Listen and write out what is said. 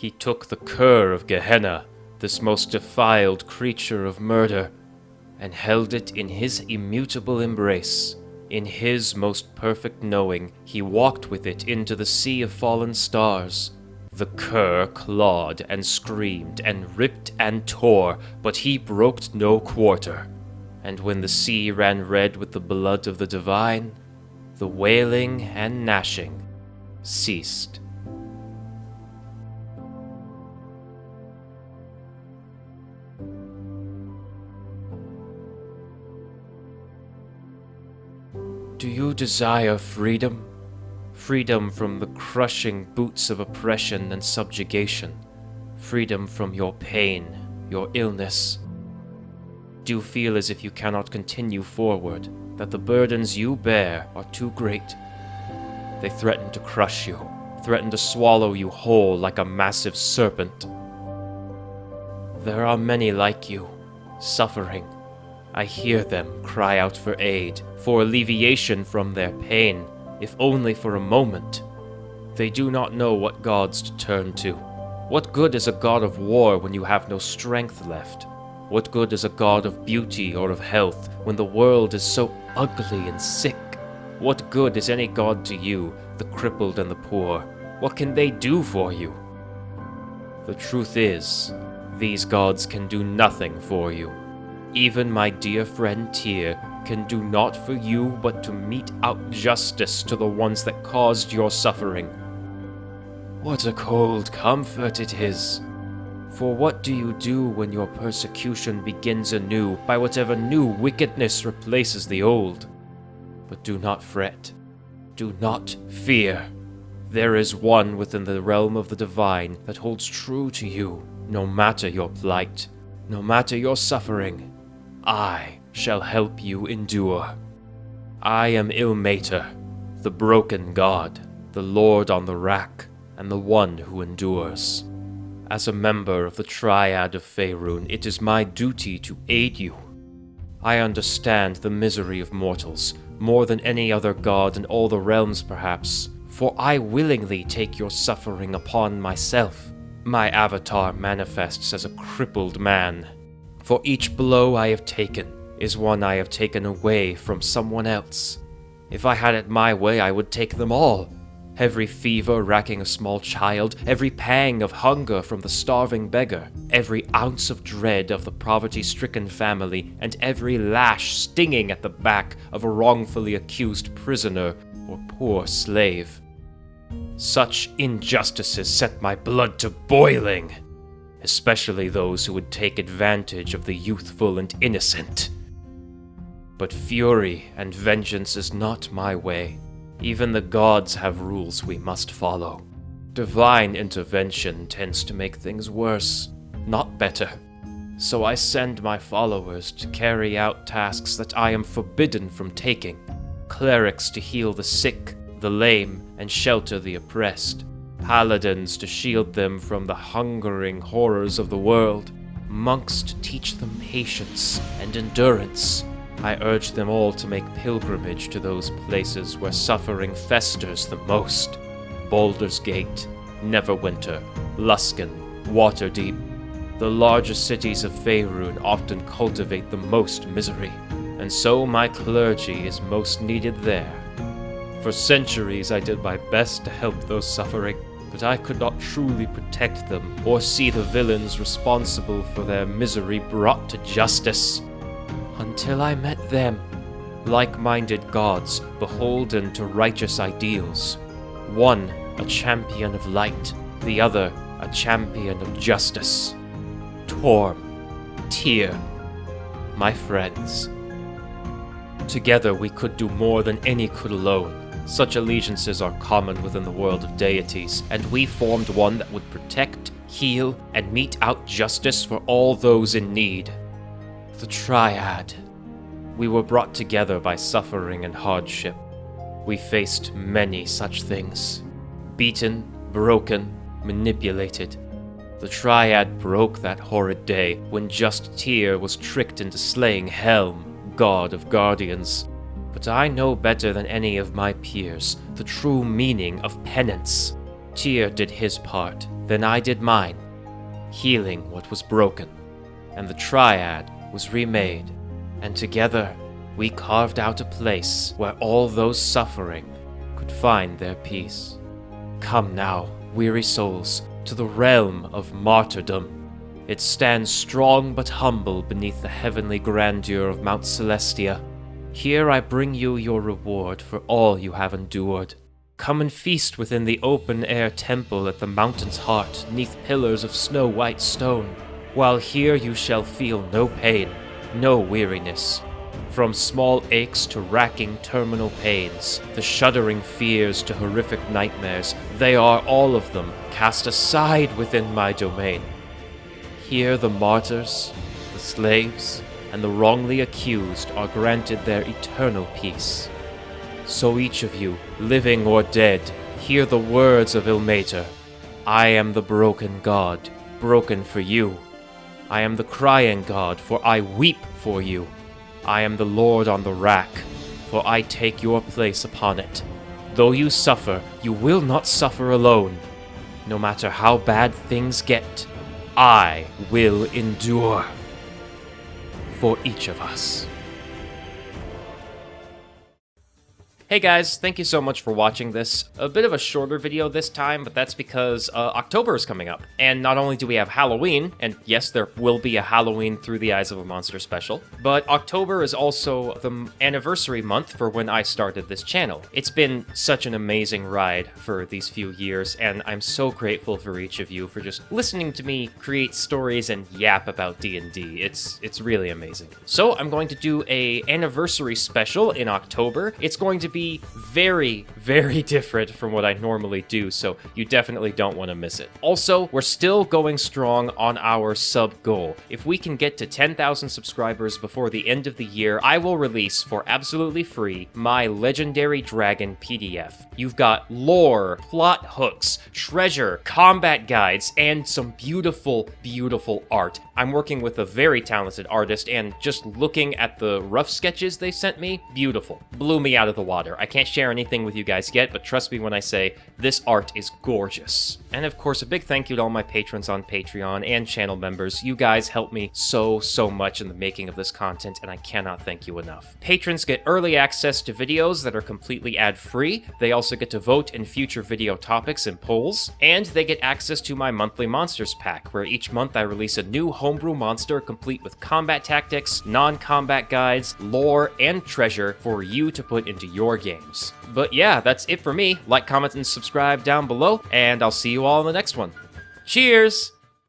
He took the cur of Gehenna, this most defiled creature of murder, and held it in his immutable embrace. In his most perfect knowing, he walked with it into the sea of fallen stars. The cur clawed and screamed and ripped and tore, but he broke no quarter. And when the sea ran red with the blood of the divine, the wailing and gnashing ceased. Do you desire freedom? Freedom from the crushing boots of oppression and subjugation. Freedom from your pain, your illness. Do you feel as if you cannot continue forward, that the burdens you bear are too great? They threaten to crush you, threaten to swallow you whole like a massive serpent. There are many like you, suffering. I hear them cry out for aid, for alleviation from their pain, if only for a moment. They do not know what gods to turn to. What good is a god of war when you have no strength left? What good is a god of beauty or of health when the world is so ugly and sick? What good is any god to you, the crippled and the poor? What can they do for you? The truth is, these gods can do nothing for you. Even my dear friend Tyr can do naught for you but to mete out justice to the ones that caused your suffering. What a cold comfort it is! For what do you do when your persecution begins anew by whatever new wickedness replaces the old? But do not fret. Do not fear. There is one within the realm of the divine that holds true to you, no matter your plight, no matter your suffering. I shall help you endure. I am Illmater, the broken god, the lord on the rack, and the one who endures. As a member of the Triad of Faerun, it is my duty to aid you. I understand the misery of mortals, more than any other god in all the realms perhaps, for I willingly take your suffering upon myself. My avatar manifests as a crippled man. For each blow I have taken is one I have taken away from someone else. If I had it my way, I would take them all. Every fever racking a small child, every pang of hunger from the starving beggar, every ounce of dread of the poverty-stricken family, and every lash stinging at the back of a wrongfully accused prisoner or poor slave. Such injustices set my blood to boiling, especially those who would take advantage of the youthful and innocent. But fury and vengeance is not my way. Even the gods have rules we must follow. Divine intervention tends to make things worse, not better. So I send my followers to carry out tasks that I am forbidden from taking. Clerics to heal the sick, the lame, and shelter the oppressed. Paladins to shield them from the hungering horrors of the world. Monks to teach them patience and endurance. I urge them all to make pilgrimage to those places where suffering festers the most. Baldur's Gate, Neverwinter, Luskan, Waterdeep. The largest cities of Faerun often cultivate the most misery, and so my clergy is most needed there. For centuries I did my best to help those suffering, but I could not truly protect them or see the villains responsible for their misery brought to justice. Until I met them, like-minded gods beholden to righteous ideals. One a champion of light, the other a champion of justice. Torm, Tyr, my friends. Together we could do more than any could alone. Such allegiances are common within the world of deities, and we formed one that would protect, heal, and mete out justice for all those in need. The Triad. We were brought together by suffering and hardship. We faced many such things. Beaten, broken, manipulated. The Triad broke that horrid day when just Tyr was tricked into slaying Helm, god of guardians. But I know better than any of my peers the true meaning of penance. Tyr did his part, then I did mine, healing what was broken, and the Triad was remade, and together we carved out a place where all those suffering could find their peace. Come now, weary souls, to the realm of martyrdom. It stands strong but humble beneath the heavenly grandeur of Mount Celestia. Here I bring you your reward for all you have endured. Come and feast within the open-air temple at the mountain's heart, 'neath pillars of snow-white stone, while here you shall feel no pain, no weariness. From small aches to racking terminal pains, the shuddering fears to horrific nightmares, they are all of them cast aside within my domain. Here the martyrs, the slaves, and the wrongly accused are granted their eternal peace. So each of you, living or dead, hear the words of Illmater. I am the broken god, broken for you. I am the crying god, for I weep for you. I am the Lord on the rack, for I take your place upon it. Though you suffer, you will not suffer alone. No matter how bad things get, I will endure. For each of us. Hey guys, thank you so much for watching this. A bit of a shorter video this time, but that's because October is coming up. And not only do we have Halloween, and yes, there will be a Halloween Through the Eyes of a Monster special, but October is also the anniversary month for when I started this channel. It's been such an amazing ride for these few years, and I'm so grateful for each of you for just listening to me create stories and yap about D&D. It's really amazing. So I'm going to do a anniversary special in October. It's going to be very, very different from what I normally do, so you definitely don't want to miss it. Also, we're still going strong on our sub goal. If we can get to 10,000 subscribers before the end of the year, I will release for absolutely free my Legendary Dragon PDF. You've got lore, plot hooks, treasure, combat guides, and some beautiful, beautiful art. I'm working with a very talented artist, and just looking at the rough sketches they sent me, beautiful. Blew me out of the water. I can't share anything with you guys yet, but trust me when I say this art is gorgeous. And of course, a big thank you to all my patrons on Patreon and channel members. You guys help me so much in the making of this content, and I cannot thank you enough. Patrons get early access to videos that are completely ad-free. They also get to vote in future video topics and polls, and they get access to my monthly Monsters Pack, where each month I release a new homebrew monster complete with combat tactics, non-combat guides, lore, and treasure for you to put into your games. But yeah, that's it for me. Like, comment, and subscribe down below, and I'll see you all in the next one. Cheers!